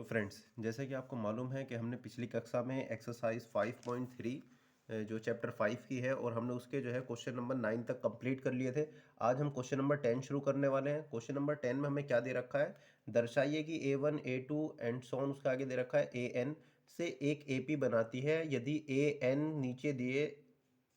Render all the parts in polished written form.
Friends, जैसे कि आपको मालूम है कि हमने पिछली कक्षा में एक्सरसाइज 5.3 जो चैप्टर 5 की है और हमने उसके जो है क्वेश्चन नंबर 9 तक कंप्लीट कर लिए थे। आज हम क्वेश्चन नंबर 10 शुरू करने वाले हैं। क्वेश्चन नंबर 10 में हमें क्या दे रखा है, दर्शाइए कि A1 A2 and so on, उसके आगे दे रखा है AN से एक AP बनाती है यदि AN नीचे दिए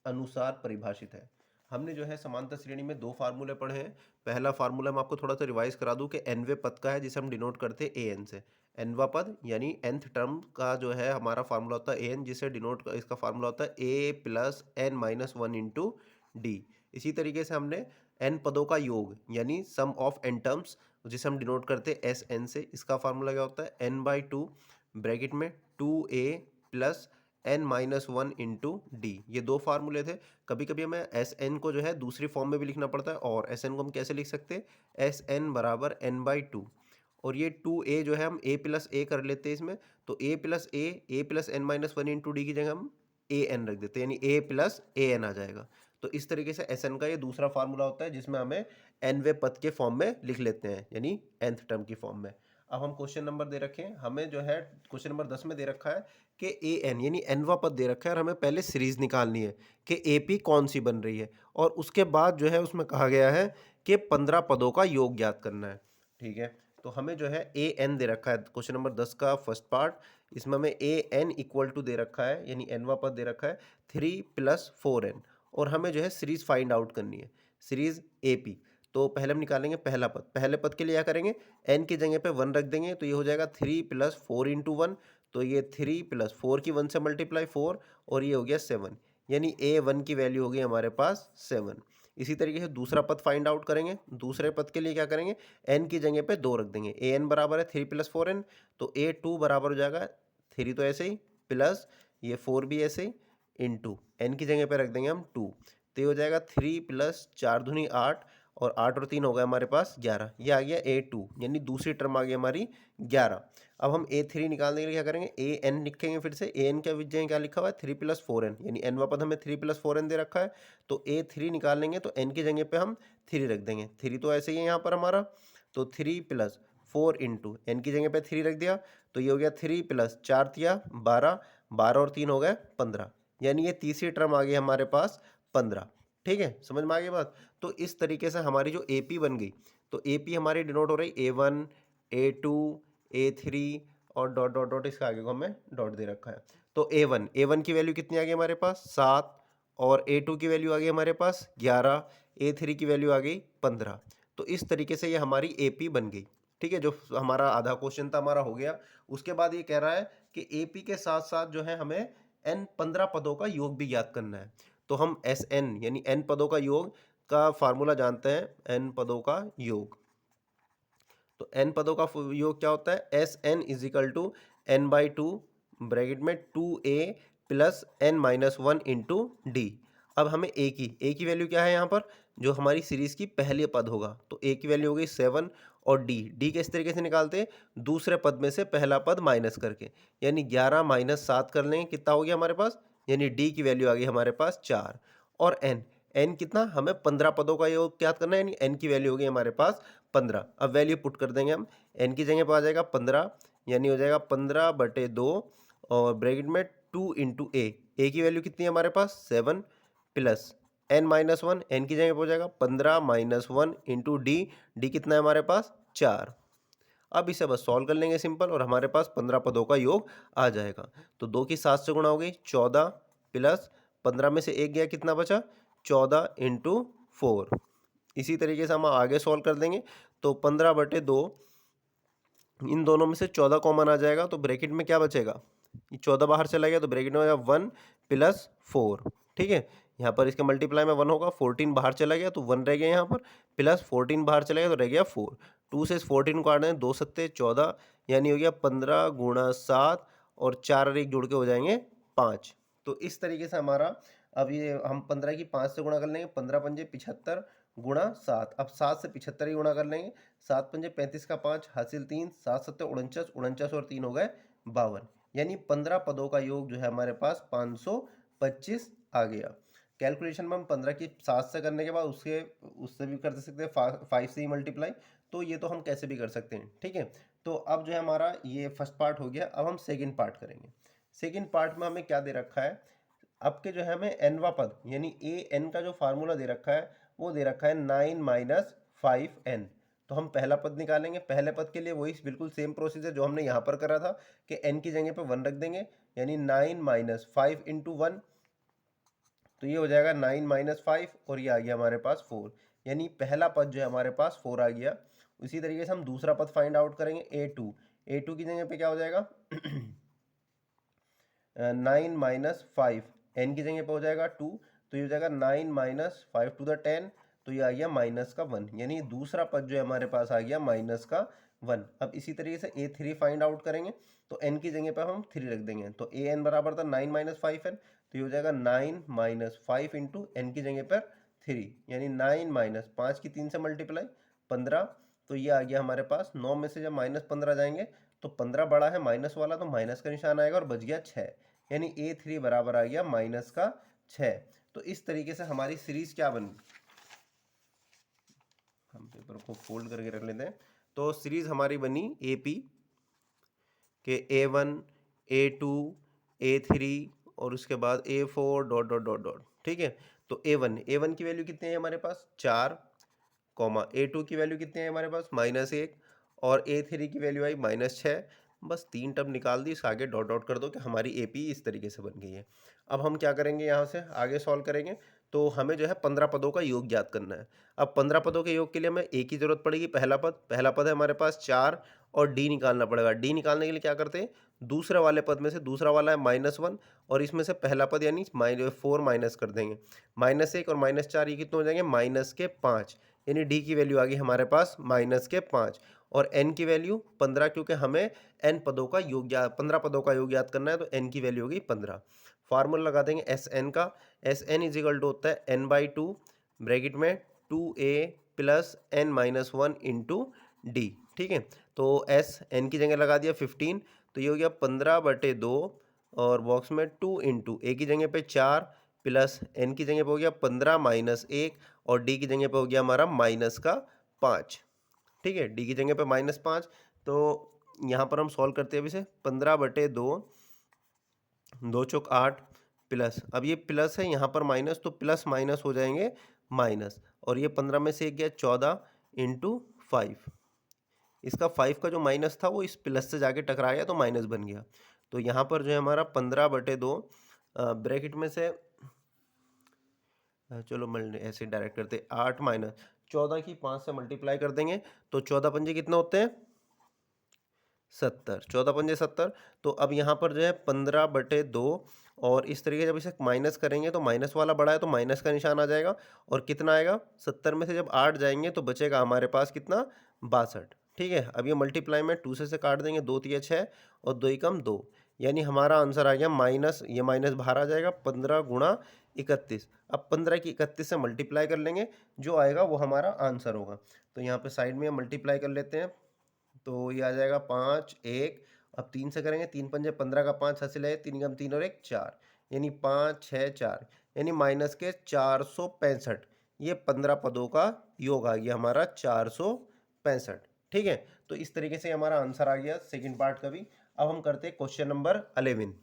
अनुसार परिभाषित है। हमने जो है समांतर श्रेणी में दो फार्मूले पढ़े हैं। पहला फार्मूला मैं आपको थोड़ा सा रिवाइज करा दूं कि nवे पद का है, जिसे हम डिनोट करते हैं an से। nवा पद यानी nth टर्म का जो है हमारा फार्मूला होता है an, जिसे डिनोट इसका फार्मूला होता है a plus n minus one into d. इसी तरीके से हमने n पदों का योग यानी सम ऑफ n टर्म्स, जिसे हम डिनोट करते हैं एस एन से। इसका फार्मूला क्या होता है, n/2 ब्रैकेट में 2a plus n minus one into d. ये दो फार्मूले थे। कभी कभी हमें एस एन को जो है दूसरी फॉर्म में भी लिखना पड़ता है, और एस एन को हम कैसे लिख सकते हैं, एस एन बराबर n/2। और ये 2a जो है हम a प्लस ए कर लेते हैं इसमें, तो a plus n minus one into d की जगह हम ए एन रख देते हैं, यानी a प्लस ए एन आ जाएगा। तो इस तरीके से एस एन का ये दूसरा फार्मूला होता है, जिसमें हमें nवे पद के फॉर्म में लिख लेते हैं, यानी nth टर्म की फॉर्म में। अब हम क्वेश्चन नंबर दे रखे हैं, हमें जो है क्वेश्चन नंबर 10 में दे रखा है कि ए एन यानी एनवा पद दे रखा है, और हमें पहले सीरीज निकालनी है कि एपी कौन सी बन रही है, और उसके बाद जो है उसमें कहा गया है कि 15 पदों का योग ज्ञात करना है। ठीक है, तो हमें जो है ए एन दे रखा है क्वेश्चन नंबर 10 का फर्स्ट पार्ट। इसमें हमें ए एन इक्वल टू दे रखा है, यानी एनवा पद दे रखा है 3+4n, और हमें जो है सीरीज फाइंड आउट करनी है, सीरीज एपी। तो पहले हम निकालेंगे पहला पद। पहले पद के लिए क्या करेंगे, एन की जगह पे 1 रख देंगे, तो ये हो जाएगा 3+4 इंटू 1। तो ये 3+4 की 1 से मल्टीप्लाई 4, और ये हो गया 7, यानी A1 की वैल्यू हो गई हमारे पास 7। इसी तरीके से दूसरा पद फाइंड आउट करेंगे। दूसरे पद के लिए क्या करेंगे, n की जगह पे 2 रख देंगे। an बराबर है 3+4n, तो A2 बराबर हो जाएगा 3 तो ऐसे ही, प्लस ये 4 भी ऐसे ही, इंटू n की जगह पे रख देंगे हम 2। तो ये हो जाएगा 3 प्लस 4 दूनी 8, और 8 और 3 हो गया हमारे पास 11। ये आ गया A2, यानी दूसरी टर्म आ गई हमारी 11। अब हम A3 निकालने के लिए क्या करेंगे, ए एन लिखेंगे फिर से। ए एन क्या विजय क्या लिखा हुआ है, 3+4n, यानी एनवा पद हमें 3+4n दे रखा है। तो A3 निकालेंगे तो n की जगह पे हम 3 रख देंगे। 3 तो ऐसे ही है यहाँ पर हमारा, तो 3+4 इंटू एन की जगह पे 3 रख दिया, तो ये हो गया 3+4 तिया 12, 12 और 3 हो गए 15, यानी ये तीसरी टर्म आ गई हमारे पास 15। ठीक है, समझ में आ गई बात। तो इस तरीके से हमारी जो AP बन गई, तो AP हमारी डिनोट हो रही A1 A2 A3 और डॉट डॉट डॉट, इसका आगे को हमें डॉट दे रखा है। तो A1 की वैल्यू कितनी आ गई हमारे पास 7, और A2 की वैल्यू आ गई हमारे पास 11, A3 की वैल्यू आ गई 15। तो इस तरीके से ये हमारी AP बन गई। ठीक है, जो हमारा आधा क्वेश्चन था हमारा हो गया। उसके बाद ये कह रहा है कि AP के साथ साथ जो है हमें n 15 पदों का योग भी ज्ञात करना है। तो हम एस एन यानी n पदों का योग का फार्मूला जानते हैं, n पदों का योग। तो n पदों का योग क्या होता है, S n is equal to n/2 bracket में 2a plus n minus one into d. अब हमें a की वैल्यू क्या है यहाँ पर, जो हमारी सीरीज की पहली पद होगा, तो a की वैल्यू हो गई 7, और डी किस तरीके से निकालते हैं, दूसरे पद में से पहला पद माइनस करके, यानी 11 माइनस 7 कर लेंगे, कितना हो गया हमारे पास, यानी डी की वैल्यू आ गई हमारे पास 4। और n कितना, हमें 15 पदों का योग ज्ञात करना है, यानी n की वैल्यू हो गई हमारे पास 15। अब वैल्यू पुट कर देंगे हम, n की जगह पर आ जाएगा 15, यानी हो जाएगा 15/2, और ब्रैकेट में 2 इंटू ए की वैल्यू कितनी है हमारे पास 7, plus n minus one, n की जगह पर हो जाएगा 15 माइनस वन इंटू डी कितना है हमारे पास 4। अब इसे बस सॉल्व कर लेंगे सिंपल, और हमारे पास 15 पदों का योग आ जाएगा। तो 2 की 7 से गुणा हो गई 14, प्लस 15 में से एक गया, कितना बचा 14 इंटू 4। इसी तरीके से हम आगे सॉल्व कर देंगे, तो 15/2, इन दोनों में से 14 कॉमन आ जाएगा, तो ब्रैकेट में क्या बचेगा, ये 14 बाहर चला गया, तो ब्रैकेट में हो जाएगा 1 प्लस 4। ठीक है, यहाँ पर इसके मल्टीप्लाई में 1 होगा, 14 बाहर चला गया तो 1 रह गया यहाँ पर, प्लस 14 बाहर चला गया तो रह गया 4। 2 से 14 को काट दें, 2 सत्ते 14, यानी हो गया 15 गुणा 7, और 4 और 1 जुड़ के हो जाएंगे 5। तो इस तरीके से हमारा, अब ये हम 15 की 5 से गुणा कर लेंगे, 15 पंजे 75 गुणा 7। अब 7 से 75 ही गुणा कर लेंगे, 7 पंजे 35 का 5 हासिल 3, 7 सत्ते 49, 49 और 3 हो गए 52, यानी 15 पदों का योग जो है हमारे पास 525 आ गया। कैलकुलेशन में हम 15 की 7 से करने के बाद उससे भी कर सकते हैं 5 से ही मल्टीप्लाई, तो ये तो हम कैसे भी कर सकते हैं। ठीक है, तो अब जो है हमारा ये फर्स्ट पार्ट हो गया। अब हम सेकंड पार्ट करेंगे। सेकंड पार्ट में हमें क्या दे रखा है, अब के जो है हमें एनवा पद यानी ए एन का जो फार्मूला दे रखा है वो दे रखा है 9 माइनस 5n। तो हम पहला पद निकालेंगे। पहले पद के लिए वही बिल्कुल सेम प्रोसीजर जो हमने यहाँ पर करा था कि n की जगह पे 1 रख देंगे, यानी 9 माइनस 5 इंटू 1, तो ये हो जाएगा 9 माइनस 5 और ये आ गया हमारे पास 4, यानी पहला पद जो है हमारे पास 4 आ गया। उसी तरीके से हम दूसरा पद फाइंड आउट करेंगे a2 की जगह पे क्या हो जाएगा 9 माइनस 5, एन की जगह पे हो जाएगा 2, तो ये हो जाएगा 9 माइनस 5 टू द 10, तो ये आ गया माइनस का 1, यानी दूसरा पद जो है हमारे पास आ गया माइनस का 1। अब इसी तरीके से a3 फाइंड आउट करेंगे, तो n की जगह पे हम 3 रख देंगे, तो a n बराबर था 9 माइनस 5n, तो ये हो जाएगा 9 माइनस 5 इंटू एन की जगह पर 3, यानी 9 माइनस 5 की 3 से मल्टीप्लाई 15, तो ये आ गया हमारे पास। 9 में से जब माइनस 15 जाएंगे तो 15 बड़ा है माइनस वाला, तो माइनस का निशान आएगा और बच गया 6, यानी a3 बराबर आ गया माइनस का 6। तो इस तरीके से हमारी सीरीज क्या बनी, हम पेपर को फोल्ड करके रख लेते हैं। तो सीरीज हमारी बनी AP के A1 A2 A3 और उसके बाद A4 dot dot dot dot, ठीक है। तो A1 की वैल्यू कितनी है हमारे पास 4, A2 की वैल्यू कितनी है हमारे पास -1 और A3 की वैल्यू आई -6। बस 3 टर्म निकाल दी, इसके आगे डॉट डॉट कर दो कि हमारी AP इस तरीके से बन गई है। अब हम क्या करेंगे, यहाँ से आगे सॉल्व करेंगे। तो हमें जो है 15 पदों का योग ज्ञात करना है। अब 15 पदों के योग के लिए हमें A की जरूरत पड़ेगी, पहला पद है हमारे पास 4 और D निकालना पड़ेगा। D निकालने के लिए क्या करते हैं, दूसरे वाले पद में से दूसरा वाला है -1 और इसमें से पहला पद यानी 4 माइनस कर देंगे, -1 और -4 ये कितने हो जाएंगे -5, यानी डी की वैल्यू आ गई हमारे पास -5 और एन की वैल्यू 15, क्योंकि हमें एन पदों का योग 15 पदों का योग याद करना है, तो एन की वैल्यू होगी 15। फार्मूला लगा देंगे एस एन का, एस एन इजिकल टू होता है n/2 ब्रैकेट में 2a plus n minus 1 into d, ठीक है। तो एस एन की जगह लगा दिया 15, तो ये हो गया 15/2 और बॉक्स में 2 इंटू ए की जगह पे 4 प्लस एन की जगह पे हो गया 15 माइनस 1 और डी की जगह पे हो गया हमारा -5, ठीक है। डी की जगह पे -5, तो यहाँ पर हम सॉल्व करते हैं अभी से 15/2, 2 चौक 8 प्लस, अब ये प्लस है यहाँ पर माइनस, तो प्लस माइनस हो जाएंगे माइनस, और ये 15 में से एक गया 14 इंटू 5, इसका 5 का जो माइनस था वो इस प्लस से जाके टकरा गया तो माइनस बन गया। तो यहाँ पर जो है हमारा 15/2 ब्रैकेट में से चलो ऐसे डायरेक्ट करते 8 माइनस 14 की 5 से मल्टीप्लाई कर देंगे, तो 14 पंजे कितने होते हैं 70, 14 पंजे 70। तो अब यहाँ पर जो है 15/2 और इस तरीके से जब इसे माइनस करेंगे तो माइनस वाला बड़ा है तो माइनस का निशान आ जाएगा और कितना आएगा 70 में से जब 8 जाएंगे तो बचेगा हमारे पास कितना 62, ठीक है। अब ये मल्टीप्लाई में 2 से काट देंगे, 2 तिया 6 और 2 एकम 2, यानी हमारा आंसर आ गया माइनस, ये माइनस बाहर आ जाएगा 15 गुणा 31। अब 15 की 31 से मल्टीप्लाई कर लेंगे, जो आएगा वो हमारा आंसर होगा। तो यहाँ पे साइड में मल्टीप्लाई कर लेते हैं, तो ये आ जाएगा 5 1, अब 3 से करेंगे, 3 पंजे 15 का 5 हासिल है, 3 गम 3 और 1 4, यानी 5 6 4, यानी माइनस के 465। ये 15 पदों का योग आ गया हमारा 465, ठीक है। तो इस तरीके से हमारा आंसर आ गया सेकंड पार्ट का भी। अब हम करते हैं क्वेश्चन नंबर 11।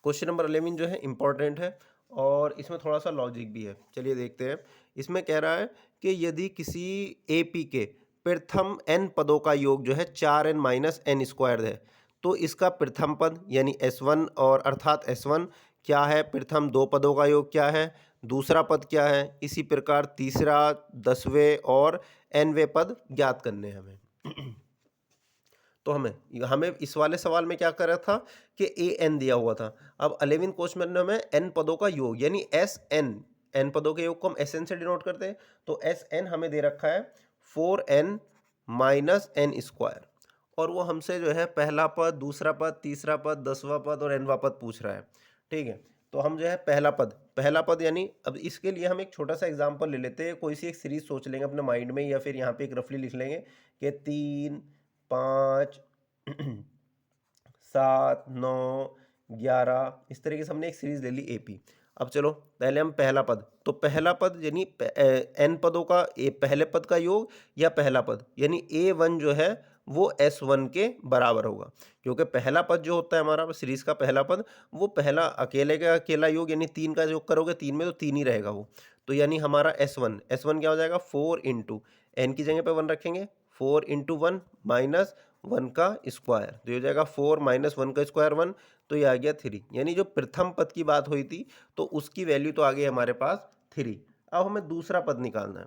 क्वेश्चन नंबर 11 जो है इंपॉर्टेंट है और इसमें थोड़ा सा लॉजिक भी है, चलिए देखते हैं। इसमें कह रहा है कि यदि किसी AP के प्रथम n पदों का योग जो है 4n माइनस एन स्क्वायर है, तो इसका प्रथम पद यानी S1 और अर्थात S1 क्या है, प्रथम 2 पदों का योग क्या है, दूसरा पद क्या है, इसी प्रकार तीसरा 10वें और nवें पद ज्ञात करने हैं हमें। तो हमें इस वाले सवाल में क्या कर रहा था कि an दिया हुआ था। अब 11 क्वेश्चन में हमें n पदों का योग यानी n पदों के योग को हम Sn से डिनोट करते हैं, तो Sn हमें दे रखा है 4n माइनस एन स्क्वायर, और वो हमसे जो है पहला पद, दूसरा पद, तीसरा पद, 10वां पद और nवां पद पूछ रहा है, ठीक है। तो हम जो है पहला पद यानी, अब इसके लिए हम एक छोटा सा एग्जाम्पल ले लेते हैं, कोई सी एक सीरीज सोच लेंगे अपने माइंड में या फिर यहाँ पे एक रफली लिख लेंगे कि 3 5 7 9 11, इस तरीके से हमने एक सीरीज ले ली AP। अब चलो पहले हम पहला पद, तो पहला पद यानी n पदों का पहले पद का योग या पहला पद यानी a1 जो है वो s1 के बराबर होगा, क्योंकि पहला पद जो होता है हमारा सीरीज का पहला पद वो पहला अकेले का अकेला योग यानी 3 का योग करोगे 3 में तो 3 ही रहेगा वो, तो यानी हमारा s1 क्या हो जाएगा 4 इंटू एन की जगह पे 1 रखेंगे 4 इंटू 1 माइनस 1 का स्क्वायर, तो ये हो जाएगा 4 माइनस 1 का स्क्वायर 1, तो ये आ गया 3, यानी जो प्रथम पद की बात हुई थी तो उसकी वैल्यू तो आ गई हमारे पास 3। अब हमें दूसरा पद निकालना है।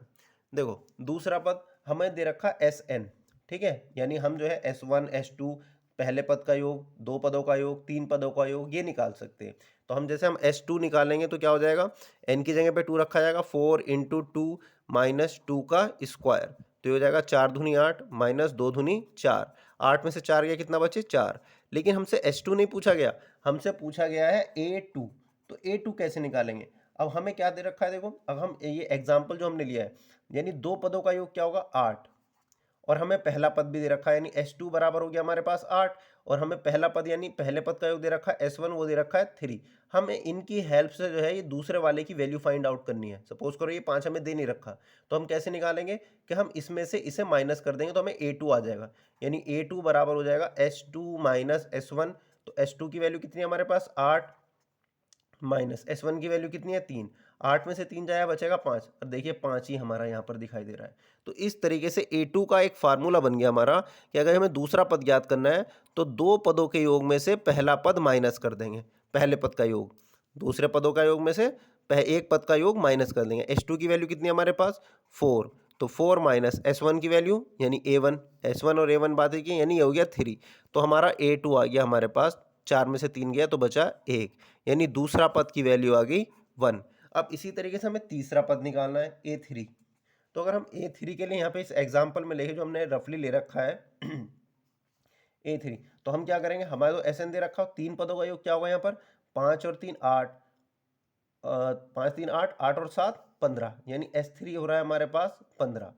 देखो दूसरा पद हमें दे रखा एस एन, ठीक है, यानी हम जो है S1 S2 पहले पद का योग, दो पदों का योग, तीन पदों का योग ये निकाल सकते हैं। तो हम जैसे हम S2 निकालेंगे तो क्या हो जाएगा, n की जगह पे 2 रखा जाएगा 4 इंटू 2 माइनस 2 का स्क्वायर, तो ये हो जाएगा 4 दूनी 8 माइनस 2 दूनी 4, 8 में से 4 गया कितना बचे 4। लेकिन हमसे S2 नहीं पूछा गया, हमसे पूछा गया है A2, तो A2 कैसे निकालेंगे। अब हमें क्या दे रखा है, देखो अब हम ये एग्जाम्पल जो हमने लिया है यानी दो पदों का योग क्या होगा 8, और हमें पहला पद भी दे रखा है यानी S2 बराबर हो गया हमारे पास 8, और हमें पहला पद यानी पहले पद का योग दे रखा है S1 वो दे रखा है 3। हमें इनकी हेल्प से जो है ये दूसरे वाले की वैल्यू फाइंड आउट करनी है। सपोज करो ये 5 हमें दे नहीं रखा, तो हम कैसे निकालेंगे कि हम इसमें से इसे माइनस कर देंगे तो हमें A2 आ जाएगा, यानी A2 बराबर हो जाएगा S2 माइनस S1, तो S2 की वैल्यू कितनी है हमारे पास 8 माइनस S1 की वैल्यू कितनी है 3, 8 में से 3 जाया बचेगा 5, और देखिए 5 ही हमारा यहाँ पर दिखाई दे रहा है। तो इस तरीके से A2 का एक फार्मूला बन गया हमारा कि अगर हमें दूसरा पद ज्ञात करना है तो दो पदों के योग में से पहला पद माइनस कर देंगे, पहले पद का योग, दूसरे पदों का योग में से एक पद का योग माइनस कर देंगे। S2 की वैल्यू कितनी है हमारे पास 4, तो 4 माइनस S1 की वैल्यू यानी A1, S1 और A1 बातें की यानी ये हो गया 3, तो हमारा A2 आ गया हमारे पास, 4 में से 3 गया तो बचा 1, यानी दूसरा पद की वैल्यू आ गई 1। अब इसी तरीके से हमें तीसरा पद निकालना है A3, तो अगर हम A3 के लिए यहाँ पे इस एग्जाम्पल में लेके जो हमने रफली ले रखा है A3, तो हम क्या करेंगे, हमारे तो SN दे रखा हो, तीन पदों का योग क्या होगा यहाँ पर 5 और 3 8, 5 3 8, 8 और 7 15, यानी S3 हो रहा है हमारे पास 15,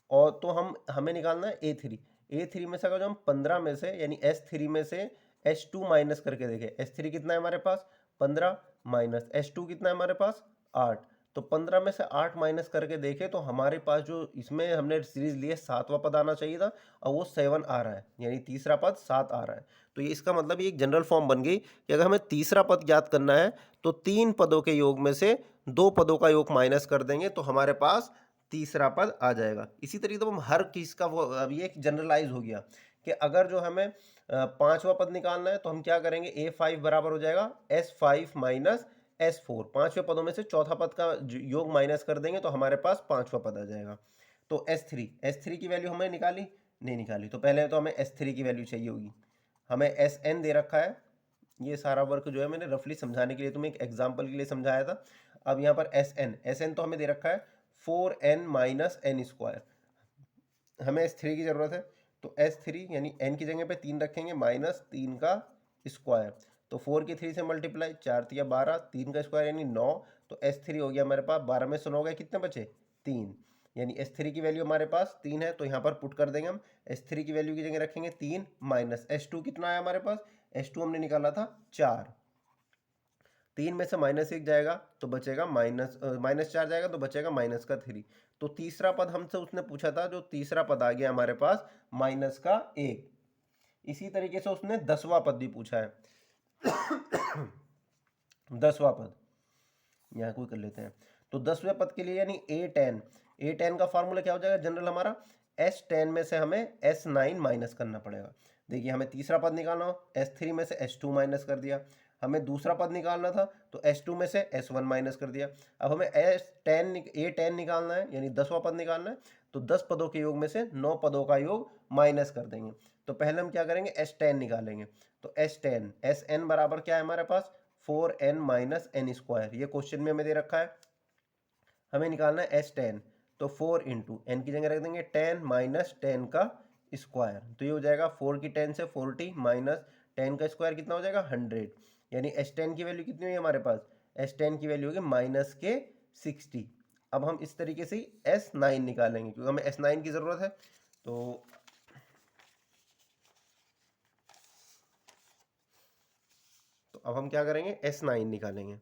और तो हमें निकालना है A3 में से अगर जो हम 15 में से यानी S3 में से S2 माइनस करके देखें, S3 कितना है हमारे पास 15 माइनस S2 कितना है हमारे पास 8, तो 15 में से 8 माइनस करके देखें तो हमारे पास जो इसमें हमने सीरीज ली है 7वां पद आना चाहिए था, और वो 7 आ रहा है, यानी तीसरा पद 7 आ रहा है। तो ये इसका मतलब ये एक जनरल फॉर्म बन गई कि अगर हमें तीसरा पद ज्ञात करना है तो तीन पदों के योग में से दो पदों का योग माइनस कर देंगे तो हमारे पास तीसरा पद आ जाएगा। इसी तरीके से हम हर किस का वो अब ये एक जनरलाइज हो गया कि अगर जो हमें पांचवा पद निकालना है तो हम क्या करेंगे A5 बराबर हो जाएगा S5 माइनस S4, पांचवें पदों में से चौथा पद का योग माइनस कर देंगे तो हमारे पास पांचवा पद आ जाएगा। तो S3 की वैल्यू हमें निकाली नहीं निकाली, तो पहले तो हमें S3 की वैल्यू चाहिए होगी, हमें SN दे रखा है। ये सारा वर्क जो है मैंने रफली समझाने के लिए तुम्हें एक एग्जाम्पल के लिए समझाया था। अब यहाँ पर SN तो हमें दे रखा है 4n माइनस एन स्क्वायर, हमें S3 की ज़रूरत है, तो S3 यानी n की जगह पे 3 रखेंगे माइनस 3 का स्क्वायर, तो 4 की 3 से मल्टीप्लाई, 4 3 12, 3 का स्क्वायर यानी 9, तो S3 हो गया हमारे पास 12 में से 9 गए कितने बचे 3, यानी S3 की वैल्यू हमारे पास 3 है, तो यहाँ पर पुट कर देंगे हम, S3 की वैल्यू की जगह रखेंगे 3 माइनस S2 कितना है हमारे पास, S2 हमने निकाला था 4, 3 में से माइनस 1 जाएगा तो बचेगा माइनस 4 जाएगा तो बचेगा माइनस का 3, तो तीसरा पद हमसे उसने पूछा था, जो तीसरा पद आ गया हमारे पास माइनस का 1। इसी तरीके से उसने 10वां पद भी पूछा है 10वां पद यहाँ कोई कर लेते हैं, तो 10वें पद के लिए यानी A10 का फॉर्मूला क्या हो जाएगा जनरल हमारा, S10 में से हमें S9 माइनस करना पड़ेगा। देखिए हमें तीसरा पद निकालना हो, S3 में से S2 माइनस कर दिया, हमें दूसरा पद निकालना था तो S2 में से S1 माइनस कर दिया। अब हमें A10 निकालना है यानी 10वां पद निकालना है, तो 10 पदों के योग में से 9 पदों का योग माइनस कर देंगे। तो पहले हम क्या करेंगे S10 निकालेंगे, तो S10 SN बराबर क्या है हमारे पास 4n माइनस एन स्क्वायर, ये क्वेश्चन में हमें दे रखा है, हमें निकालना है S10, तो 4 इंटू एन की जगह रख देंगे 10 माइनस 10 का स्क्वायर, तो ये हो जाएगा 4 की 10 से 40 माइनस 10 का स्क्वायर कितना हो जाएगा 100, यानी S10 की वैल्यू कितनी हुई हमारे पास, S10 की वैल्यू होगी माइनस के 60। अब हम इस तरीके से S9 निकालेंगे क्योंकि हमें S9 की ज़रूरत है, तो अब हम क्या करेंगे S9 निकालेंगे,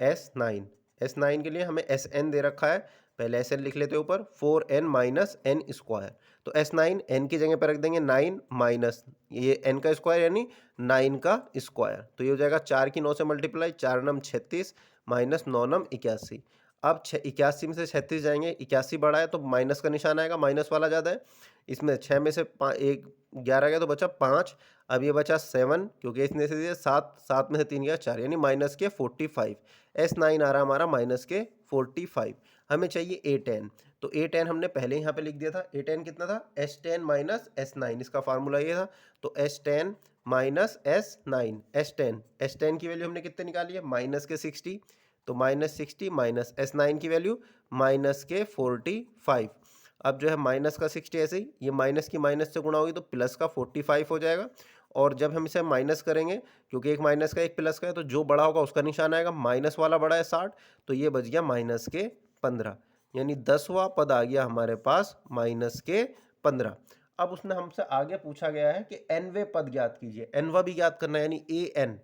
S9 के लिए हमें Sn दे रखा है, पहले Sn लिख लेते हैं ऊपर, 4n माइनस एन स्क्वायर। तो S9 n की जगह पर रख देंगे 9 माइनस ये n का स्क्वायर यानी 9 का स्क्वायर। तो ये हो जाएगा 4 की 9 से मल्टीप्लाई, 4 नम 36 माइनस 9 नम 81। अब 81 में से 36 जाएंगे, 81 बड़ा है तो माइनस का निशान आएगा, माइनस वाला ज़्यादा है। इसमें 6 में से 11 गया तो बचा 5। अब ये बचा 7 क्योंकि इसने से दिया 7, 7 में से 3 गया 4 यानी माइनस के 45। S9 आ रहा हमारा माइनस के 45। हमें चाहिए A10, तो A10 हमने पहले यहाँ पे लिख दिया था। A10 कितना था, S10 माइनस S9, इसका फार्मूला ये था। तो S10 माइनस S9 की वैल्यू हमने कितने निकाली है, माइनस के 60, तो माइनस 60 माइनस S9 की वैल्यू माइनस के 45। अब जो है माइनस का 60 ऐसे ही, ये माइनस की माइनस से गुणा होगी तो प्लस का 45 हो जाएगा। और जब हम इसे माइनस करेंगे, क्योंकि एक माइनस का एक प्लस का है, तो जो बड़ा होगा उसका निशान आएगा, माइनस वाला बड़ा है 60, तो ये बच गया माइनस के 15, यानी 10वां पद आ गया हमारे पास माइनस के 15। अब उसने हमसे आगे पूछा गया है कि nवे पद ज्ञात कीजिए, nवा भी ज्ञात करना है यानी an।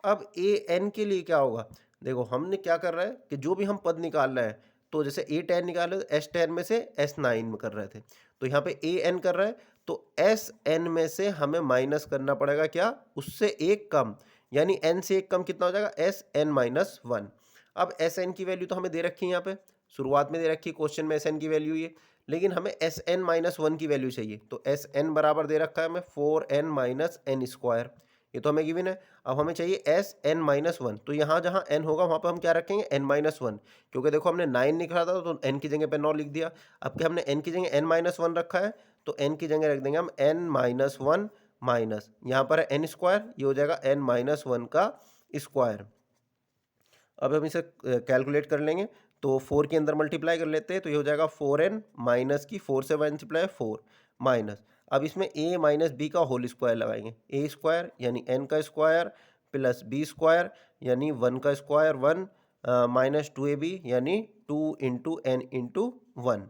अब an के लिए क्या होगा, देखो हमने क्या कर रहा है कि जो भी हम पद निकाल रहे हैं, तो जैसे A10 निकाले तो S10 में से S9 में कर रहे थे, तो यहाँ पे AN कर रहा है, तो Sn में से हमें माइनस करना पड़ेगा क्या, उससे एक कम, यानी n से एक कम कितना हो जाएगा, Sn माइनस 1। अब Sn की वैल्यू तो हमें दे रखी है, यहाँ पे शुरुआत में दे रखी क्वेश्चन में Sn की वैल्यू ये, लेकिन हमें Sn माइनस 1 की वैल्यू चाहिए। तो Sn बराबर दे रखा है हमें 4n माइनस एन स्क्वायर, ये तो हमें गिवन है। अब हमें चाहिए Sn माइनस 1, तो यहाँ जहाँ n होगा वहाँ पर हम क्या रखेंगे, n माइनस 1, क्योंकि देखो हमने 9 निकाला था तो n की जगह पे 9 लिख दिया। अब क्या हमने n की जगह n माइनस 1 रखा है, तो n की जगह रख देंगे हम n माइनस 1 माइनस, यहाँ पर है n स्क्वायर, ये हो जाएगा n माइनस 1 का स्क्वायर। अब हम इसे कैलकुलेट कर लेंगे, तो 4 के अंदर मल्टीप्लाई कर लेते हैं, तो ये हो जाएगा 4n माइनस की 4 से मल्टीप्लाई 4 माइनस, अब इसमें a माइनस बी का होल स्क्वायर लगाएंगे, a स्क्वायर यानी n का स्क्वायर प्लस b स्क्वायर यानी 1 का स्क्वायर 1 माइनस 2ab यानी 2 इंटू एन इंटू 1।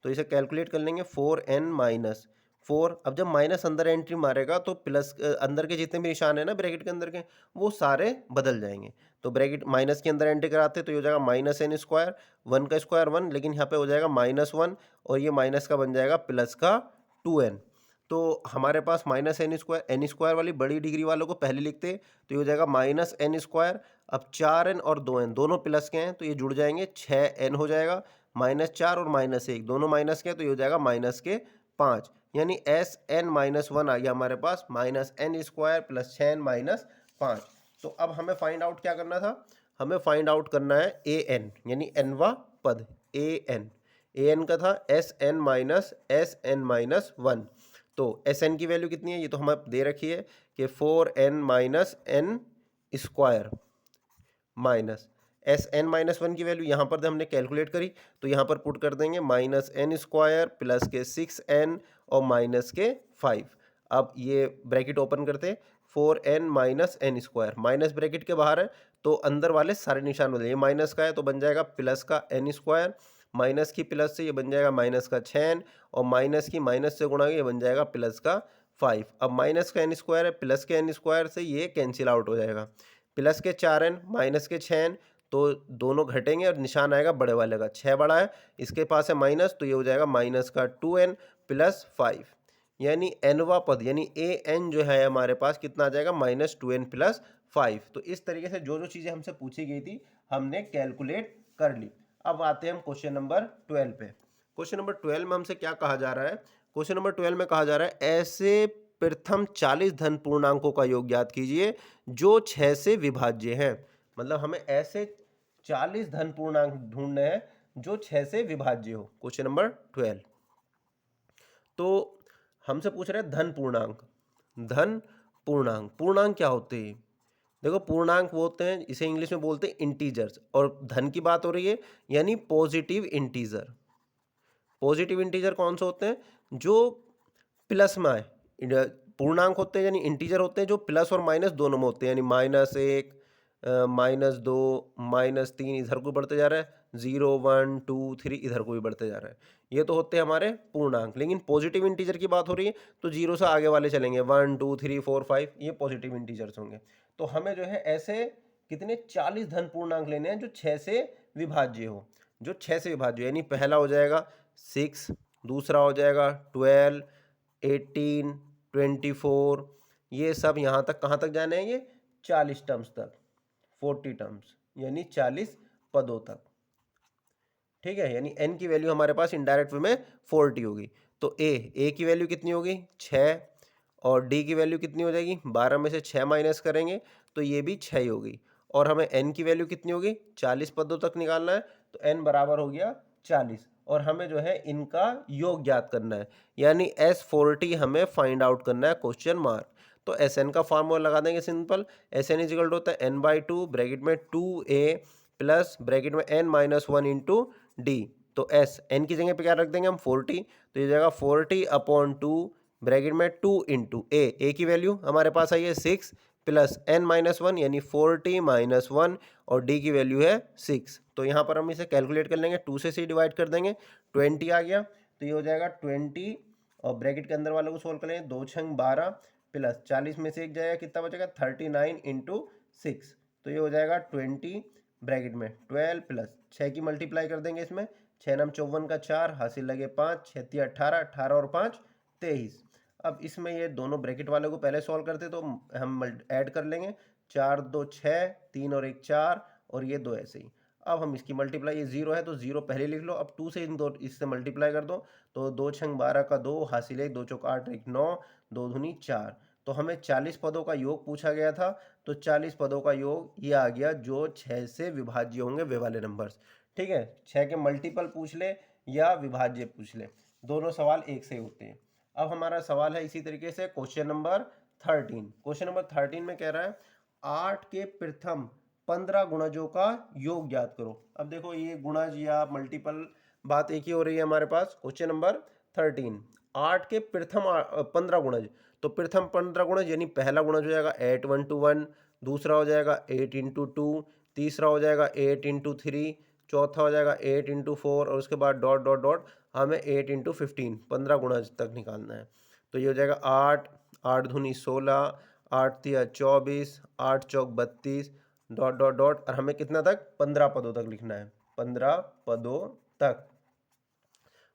तो इसे कैलकुलेट कर लेंगे, 4n माइनस 4, अब जब माइनस अंदर एंट्री मारेगा तो प्लस अंदर के जितने भी निशान है ना ब्रैकेट के अंदर के, वो सारे बदल जाएंगे। तो ब्रैकेट माइनस के अंदर एंट्री कराते तो ये हो जाएगा माइनस एन स्क्वायर, 1 का स्क्वायर 1, लेकिन यहाँ पे हो जाएगा माइनस 1 और ये माइनस का बन जाएगा प्लस का 2n। तो हमारे पास माइनस एन स्क्वायर वाली बड़ी डिग्री वालों को पहले लिखते, तो ये हो जाएगा माइनस एन स्क्वायर। अब 4n और 2n दोनों प्लस के हैं तो ये जुड़ जाएंगे, 6n हो जाएगा, माइनस 4 और माइनस 1 दोनों माइनस के हैं तो ये हो जाएगा माइनस के 5, यानी Sn माइनस 1 आ गया हमारे पास, minus n square plus 6n minus 5। तो अब हमें फाइंड आउट क्या करना था, हमें फाइंड आउट करना है an यानी nवा पद, an का था Sn माइनस 1। तो Sn की वैल्यू कितनी है, ये तो हमें दे रखी है कि 4n minus n square minus Sn minus 1 की वैल्यू यहाँ पर हमने कैलकुलेट करी, तो यहाँ पर पुट कर देंगे माइनस एन स्क्वायर प्लस के 6n और माइनस के 5। अब ये ब्रैकेट ओपन करते, 4n minus n square, minus bracket के बाहर है तो अंदर वाले सारे निशान बदले, ये माइनस का है तो बन जाएगा प्लस का एन स्क्वायर, माइनस की प्लस से ये बन जाएगा माइनस का 6n और माइनस की माइनस से गुणा ये बन जाएगा प्लस का 5। अब माइनस का एन स्क्वायर है, प्लस के एन स्क्वायर से ये कैंसिल आउट हो जाएगा, प्लस के 4n माइनस के 6n, तो दोनों घटेंगे और निशान आएगा बड़े वाले का, 6 बड़ा है इसके पास है माइनस, तो ये हो जाएगा माइनस का 2n प्लस 5, यानी nवा पद यानी an जो है हमारे पास कितना आ जाएगा, माइनस 2n प्लस 5। तो इस तरीके से जो जो चीज़ें हमसे पूछी गई थी हमने कैलकुलेट कर ली। अब आते हैं हम क्वेश्चन नंबर 12 पे। क्वेश्चन नंबर 12 में हमसे क्या कहा जा रहा है, क्वेश्चन नंबर 12 में कहा जा रहा है ऐसे प्रथम 40 धन पूर्णांकों का योग ज्ञात कीजिए जो 6 से विभाज्य हैं। मतलब हमें ऐसे 40 धन पूर्णांक ढूंढने हैं जो 6 से विभाज्य हो। क्वेश्चन नंबर 12, तो हमसे पूछ रहे हैं धन पूर्णांक। धन पूर्णांक, पूर्णांक क्या होते हैं, देखो पूर्णांक वो होते हैं, इसे इंग्लिश में बोलते हैं इंटीजर्स, और धन की बात हो रही है यानी पॉजिटिव इंटीजर। पॉजिटिव इंटीजर कौन से होते हैं, जो प्लस में आए। पूर्णांक होते हैं यानी इंटीजर होते हैं जो प्लस और माइनस दोनों में होते हैं, यानी -1 -2 -3 इधर को बढ़ते जा रहा है, 0 1 2 3 इधर को भी बढ़ते जा रहा है, ये तो होते हैं हमारे पूर्णांक। लेकिन पॉजिटिव इंटीजर की बात हो रही है तो 0 से आगे वाले चलेंगे, 1 2 3 4 5, ये पॉजिटिव इंटीजर्स होंगे। तो हमें जो है ऐसे कितने 40 धन पूर्णांक लेने हैं जो 6 से विभाज्य हो, जो 6 से विभाज्य हो। यानी पहला हो जाएगा 6, दूसरा हो जाएगा 12, 18, 24, ये सब यहाँ तक कहाँ तक जाने हैं, ये 40 टर्म्स तक, 40 टर्म्स यानी 40 पदों तक। ठीक है, यानी n की वैल्यू हमारे पास इनडायरेक्ट वे में 40 होगी। तो a की वैल्यू कितनी होगी 6, और d की वैल्यू कितनी हो जाएगी, 12 में से 6 माइनस करेंगे तो ये भी 6 ही होगी। और हमें n की वैल्यू कितनी होगी, 40 पदों तक निकालना है, तो n बराबर हो गया 40, और हमें जो है इनका योग ज्ञात करना है, यानी S40 हमें फाइंड आउट करना है, क्वेश्चन मार्क। तो Sn का फार्मूला लगा देंगे सिंपल, Sn इजिकल होता है n/2 ब्रैकेट में 2a प्लस ब्रैकेट में n-1 इंटू डी। तो s n की जगह पे क्या रख देंगे हम 40, तो ये जाएगा 40/2 ब्रैकेट में 2 इंटू a की वैल्यू हमारे पास आई है 6 प्लस n-1 यानी 40-1, और d की वैल्यू है 6। तो यहाँ पर हम इसे कैलकुलेट कर लेंगे, 2 से डिवाइड कर देंगे, 20 आ गया, तो ये हो जाएगा 20, और ब्रैकेट के अंदर वालों को सोल्व कर लेंगे, 2 छंग 12 प्लस 40 में से एक जाएगा, कितना बचेगा 39 इंटू 6, तो ये हो जाएगा 20 ब्रैकेट में 12 प्लस 6 की मल्टीप्लाई कर देंगे इसमें, 6 नम 54 का 4 हासिल लगे 5, 6 18, 18 और 5 23। अब इसमें ये दोनों ब्रैकेट वाले को पहले सॉल्व करते तो हम ऐड कर लेंगे, 4 2 6, 3 और 1 4, और ये 2 ऐसे ही। अब हम इसकी मल्टीप्लाई, ये 0 है तो 0 पहले लिख लो, अब 2 से इन दो इससे मल्टीप्लाई कर दो, तो 2 छंग 12 का 2 हासिल 1, 2 चौक 8 1 9, 2 दूनी 4। तो हमें 40 पदों का योग पूछा गया था, तो 40 पदों का योग ये आ गया जो 6 से विभाज्य होंगे वे वाले नंबर्स। ठीक है, 6 के मल्टीपल पूछ ले या विभाज्य पूछ ले, दोनों सवाल एक से होते हैं। अब हमारा सवाल है इसी तरीके से क्वेश्चन नंबर 13। क्वेश्चन नंबर 13 में कह रहा है 8 के प्रथम 15 गुणजों का योग ज्ञात करो। अब देखो ये गुणज या मल्टीपल बात एक ही हो रही है हमारे पास। क्वेश्चन नंबर 13, 8 के प्रथम 15 गुणज, तो प्रथम 15 गुणज यानी पहला गुणज हो जाएगा 8 1 to 1, दूसरा हो जाएगा 8 इंटू 2, तीसरा हो जाएगा 8 इंटू 3, चौथा हो जाएगा 8 इंटू 4, और उसके बाद डॉट डॉट डॉट हमें 8 इंटू 15, 15 गुणज तक निकालना है। तो ये हो जाएगा 8, 8 दूनी 16, 8 तिया 24, 8 चौक 32, डॉट डॉट डॉट, और हमें कितना तक 15 पदों तक लिखना है, 15 पदों तक।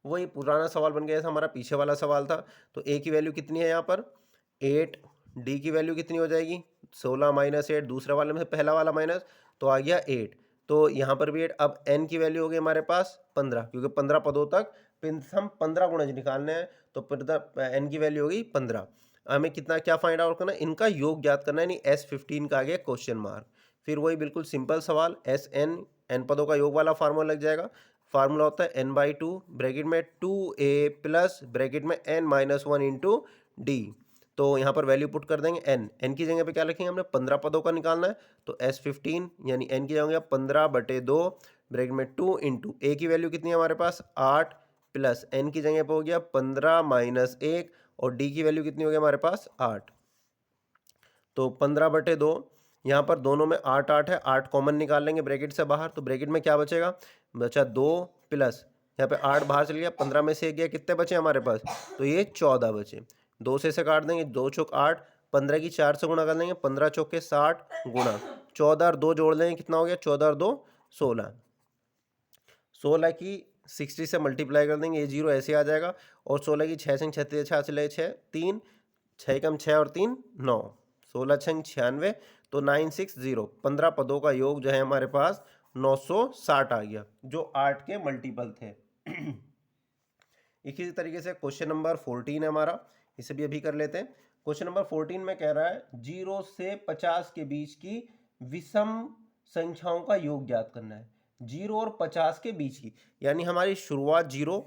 वही पुराना सवाल बन गया जैसा हमारा पीछे वाला सवाल था। तो ए की वैल्यू कितनी है यहाँ पर 8, डी की वैल्यू कितनी हो जाएगी 16 माइनस 8, दूसरा वाले में से पहला वाला माइनस, तो आ गया 8। तो यहाँ पर भी 8। अब एन की वैल्यू हो गई हमारे पास 15, क्योंकि 15 पदों तक हम 15 गुणज निकालने हैं, तो एन की वैल्यू होगी 15। हमें कितना क्या फाइंड आउट करना है, इनका योग ज्ञात करना है, यानी S15 का आ गया क्वेश्चन मार्क। फिर वही बिल्कुल सिंपल सवाल, एन पदों का योग वाला फार्मूला लग जाएगा। फार्मूला होता है n/2 ब्रैकेट में 2a प्लस ब्रैकेट में n-1 इंटू डी। तो यहाँ पर वैल्यू पुट कर देंगे n की जगह पे क्या लिखेंगे, हमने 15 पदों का निकालना है, तो S15 यानी n की जगह 15/2 ब्रैकेट में 2 इंटू ए की वैल्यू कितनी है हमारे पास 8, प्लस n की जगह पे हो गया 15 माइनस 1, और d की वैल्यू कितनी हो गई हमारे पास 8। तो 15/2, यहाँ पर दोनों में 8 8 है, 8 कॉमन निकाल लेंगे ब्रैकेट से बाहर, तो ब्रैकेट में क्या बचेगा, बचा 2 प्लस यहाँ पे 8 बाहर चल गया, 15 में से एक गया, कितने बचे हमारे पास, तो ये 14 बचे। 2 से काट देंगे, 2 चौक 8, 15 की 4 से गुणा कर देंगे, 15 चौके 60 गुणा 14 और 2 जोड़ देंगे, कितना हो गया 14 और 2 16, 16 की 60 से मल्टीप्लाई कर देंगे, ये 0 ऐसे आ जाएगा, और 16 की 6 से 36 6 से 6 3, 6 कम 6 और 3 9, 16 छंग 96, तो 960, 15 पदों का योग जो है हमारे पास 960 आ गया, जो 8 के मल्टीपल थे। इसी तरीके से क्वेश्चन नंबर 14 है हमारा, इसे भी अभी कर लेते हैं। क्वेश्चन नंबर 14 में कह रहा है 0 से 50 के बीच की विषम संख्याओं का योग ज्ञात करना है। 0 और 50 के बीच की, यानी हमारी शुरुआत 0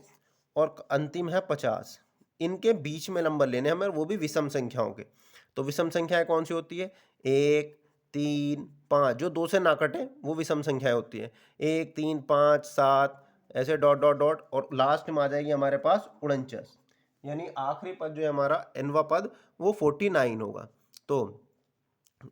और अंतिम है 50, इनके बीच में नंबर लेने हमें, वो भी विषम संख्याओं के। तो विषम संख्याएं कौन सी होती है, 1 3 5, जो 2 से ना कटे वो विषम संख्याएं होती है, 1 3 5 7 ऐसे डॉट डॉट डॉट, और लास्ट में आ जाएगी हमारे पास 49, यानी आखिरी पद जो है हमारा एनवा पद वो 49 होगा। तो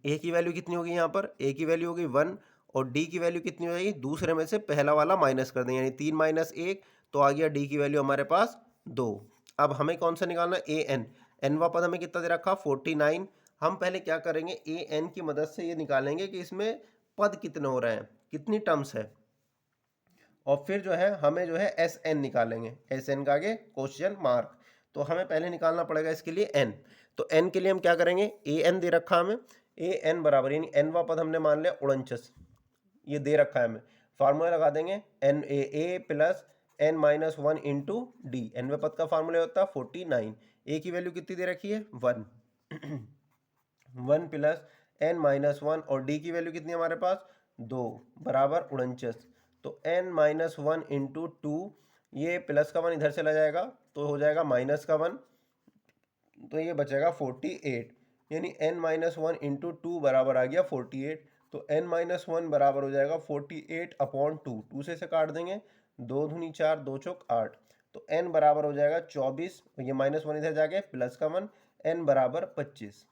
ए की वैल्यू कितनी होगी, यहाँ पर ए की वैल्यू होगी 1, और डी की वैल्यू कितनी हो जाएगी, दूसरे में से पहला वाला माइनस कर देंगे, यानी 3 माइनस 1, तो आ गया डी की वैल्यू हमारे पास 2। अब हमें कौन सा निकालना है, ए एन, एनवा पद हमें कितना दे रखा 49। हम पहले क्या करेंगे, ए एन की मदद से ये निकालेंगे कि इसमें पद कितने हो रहे हैं, कितनी टर्म्स है, और फिर जो है हमें जो है एस एन निकालेंगे, एस एन का आगे क्वेश्चन मार्क। तो हमें पहले निकालना पड़ेगा इसके लिए एन। तो एन के लिए हम क्या करेंगे, ए एन दे रखा हमें, ए एन बराबर यानी एनवा पद हमने मान लिया 49, ये दे रखा है हमें। फार्मूला लगा देंगे n a plus n minus one into d, एनवे पद का फार्मूला होता है 49। ए की वैल्यू कितनी दे रखी है 1 1 प्लस एन माइनस वन, और डी की वैल्यू कितनी है हमारे पास 2 बराबर 49। तो n minus one into two, ये प्लस का वन इधर चला जाएगा तो हो जाएगा माइनस का वन, तो ये बचेगा 48, यानी n minus one into two बराबर आ गया 48। तो n माइनस वन बराबर हो जाएगा 48 अपॉन टू, टू से काट देंगे, 2 दूनी 4, 2 चौक 8, तो n बराबर हो जाएगा 24, ये माइनस वन इधर जाके प्लस का वन, n बराबर 25।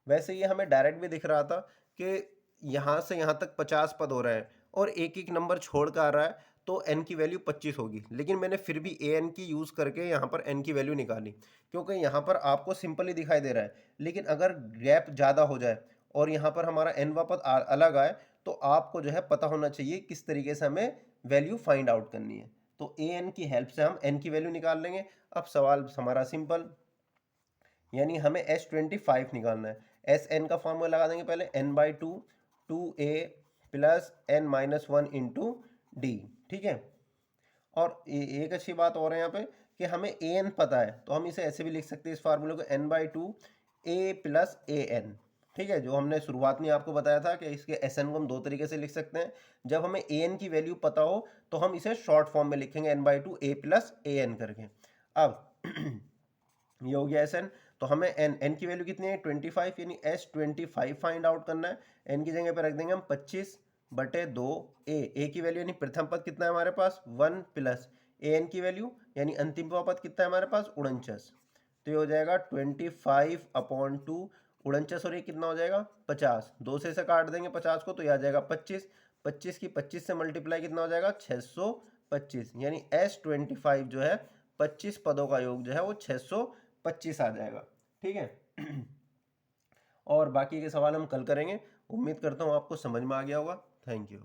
वैसे ये हमें डायरेक्ट भी दिख रहा था कि यहाँ से यहाँ तक 50 पद हो रहे हैं और एक एक नंबर छोड़ कर आ रहा है, तो n की वैल्यू 25 होगी, लेकिन मैंने फिर भी ए एन की यूज़ करके यहाँ पर n की वैल्यू निकाली, क्योंकि यहाँ पर आपको सिंपल ही दिखाई दे रहा है। लेकिन अगर गैप ज़्यादा हो जाए और यहाँ पर हमारा n वा पद अलग आए, तो आपको जो है पता होना चाहिए किस तरीके से हमें वैल्यू फाइंड आउट करनी है। तो ए एन की हेल्प से हम n की वैल्यू निकाल लेंगे। अब सवाल हमारा सिंपल, यानी हमें S25 निकालना है। एस एन का फॉर्मूला लगा देंगे पहले, n by two, two a plus n minus one into d, ठीक है। और एक अच्छी बात और है यहाँ पे कि हमें ए एन पता है, तो हम इसे ऐसे भी लिख सकते हैं इस फार्मूले को, n by two a plus a n, ठीक है। जो हमने शुरुआत में आपको बताया था कि इसके एस एन को हम दो तरीके से लिख सकते हैं। जब हमें ए एन की वैल्यू पता हो तो हम इसे शॉर्ट फॉर्म में लिखेंगे n by two a plus a n करके। अब ये हो गया एस एन। तो हमें एन की वैल्यू कितनी है 25, यानी S25 फाइंड आउट करना है। एन की जगह पे रख देंगे हम 25 बटे 2 ए की वैल्यू यानी प्रथम पद कितना है हमारे पास 1 प्लस ए एन की वैल्यू यानी अंतिम पद कितना है हमारे पास 49। तो ये हो जाएगा 25 अपॉन टू, 49 और ये कितना हो जाएगा 50, 2 से काट देंगे 50 को, तो ये आ जाएगा 25, 25 की 25 से मल्टीप्लाई कितना हो जाएगा 625, यानी S25 जो है 25 पदों का योग जो है वो 625 आ जाएगा, ठीक है। और बाकी के सवाल हम कल करेंगे। उम्मीद करता हूँ आपको समझ में आ गया होगा। Thank you.